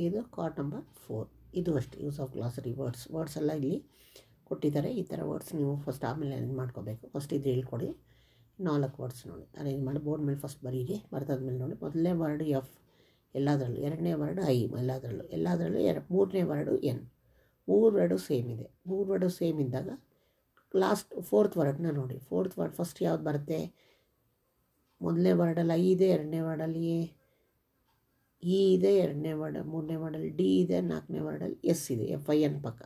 ಇದು card number 4. ಇದು ಅಷ್ಟೇ ಯೂಸ್ ಆಫ್ ಗ್ಲಾಸರಿ ವರ್ಡ್ಸ್ ಎಲ್ಲ ಇಲ್ಲಿ ಕೊಟ್ಟಿದ್ದಾರೆ. ಈ ಥರ ವರ್ಡ್ಸ್ ನೀವು ಫಸ್ಟ್ ಆಮೇಲೆ ಅರೇಂಜ್ ಮಾಡ್ಕೋಬೇಕು. ಫಸ್ಟ್ ಇದು ಹೇಳ್ಕೊಡಿ. 4 ವರ್ಡ್ಸ್ ನೋಡಿ ಅರೇಂಜ್ ಮಾಡಿ ಬೋರ್ಡ್ ಮೇಲೆ ಫಸ್ಟ್ ಬರೀರಿ. ಬರೆದಾದ್ಮೇಲೆ ನೋಡಿ ಮೊದಲನೇ ವರ್ಡ್ ಎಫ್ ಎಲ್ಲದರಲ್ಲೂ, ಎರಡನೇ ವರ್ಡ್ ಐ ಎಲ್ಲದರಲ್ಲೂ ಮೂರನೇ ವರ್ಡು ಎನ್. 3 ವರ್ಡು ಸೇಮ್ ಇದೆ. 3 ವರ್ಡು ಸೇಮ್ ಇದ್ದಾಗ ಲಾಸ್ಟ್ ಫೋರ್ತ್ ವರ್ಡ್ನ ನೋಡಿ. ಫೋರ್ತ್ ವರ್ಡ್ ಫಸ್ಟ್ ಯಾವ್ದು ಬರುತ್ತೆ? ಮೊದಲನೇ ವರ್ಡಲ್ಲಿ ಐ ಇದೆ, ಎರಡನೇ ವರ್ಡಲ್ಲಿ ಇ ಇದೆ, ಮೂರನೇ ವರ್ಡಲ್ಲಿ ಡಿ ಇದೆ, 4ನೇ ವರ್ಡಲ್ಲಿ ಎಸ್ ಇದೆ. FIN ಪಕ್ಕ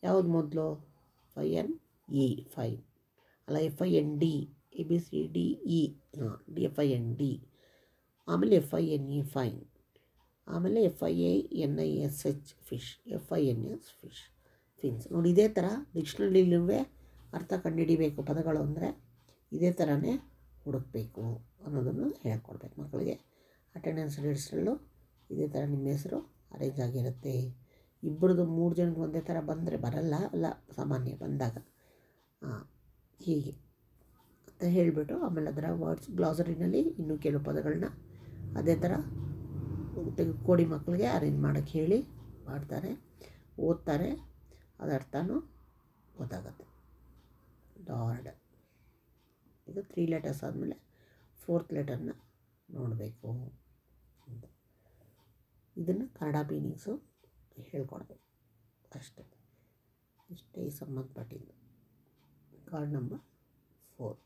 ಯಾವುದು ಮೊದಲು? FIN ಇ ಫೈನ್ ಅಲ್ಲ, FIND ABCDE FIND, ಆಮೇಲೆ FINE ಫೈನ್, ಆಮೇಲೆ FINISH ಫಿಶ್, FINS ಫಿನ್ಸ್. ನೋಡಿ ಇದೇ ಥರ ಡಿಕ್ಷನರಿಲೂ ಅರ್ಥ ಕಂಡುಹಿಡಿಬೇಕು ಪದಗಳು ಅಂದರೆ ಇದೇ ಥರನೇ ಹುಡುಕಬೇಕು ಅನ್ನೋದನ್ನು ಹೇಳ್ಕೊಡ್ಬೇಕು ಮಕ್ಕಳಿಗೆ. ಅಟೆಂಡೆನ್ಸ್ ಲೀಡ್ಸ್ನಲ್ಲೂ ಇದೇ ಥರ ನಿಮ್ಮ ಹೆಸರು ಅರೇಂಜ್ ಆಗಿರುತ್ತೆ. ಇಬ್ಬರದು 3 ಜನಕ್ಕೆ ಒಂದೇ ಥರ ಬಂದರೆ ಬರಲ್ಲ ಅಲ್ಲ, ಸಾಮಾನ್ಯ ಬಂದಾಗ ಹೀಗೆ ಅಂತ ಹೇಳಿಬಿಟ್ಟು ಆಮೇಲೆ ಅದರ ವರ್ಡ್ಸ್ ಗ್ಲಾಸರಿನಲ್ಲಿ ಇನ್ನೂ ಕೆಲವು ಪದಗಳನ್ನ ಅದೇ ಥರ ತೆಗೆದುಕೊಡಿ ಮಕ್ಕಳಿಗೆ ಅರೇಂಜ್ ಮಾಡೋಕ್ಕೆ ಹೇಳಿ. ಮಾಡ್ತಾರೆ, ಓದ್ತಾರೆ, ಅದರ ಅರ್ಥನೂ ಗೊತ್ತಾಗುತ್ತೆ. ಡಾರ್ಡ್ ಇದು 3 ಲೆಟರ್ಸ್ ಆದಮೇಲೆ 4th ಲೆಟರ್ನ ನೋಡಬೇಕು ಅಂತ. ಇದನ್ನು ಕನ್ನಡ ಮೀನಿಂಗ್ಸು ಹೇಳ್ಕೊಡ್ಬೇಕು ಅಷ್ಟೇ. ಇಷ್ಟೇ ಈ ಸಂಬಂಧಪಟ್ಟಿದ್ದು. ಕಾರ್ಡ್ ನಂಬರ್ 4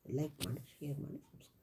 ಲೈಕ್ ಮಾಡಿ, ಶೇರ್ ಮಾಡಿ, ಸಬ್ಸ್ಕ್ರೈಬ್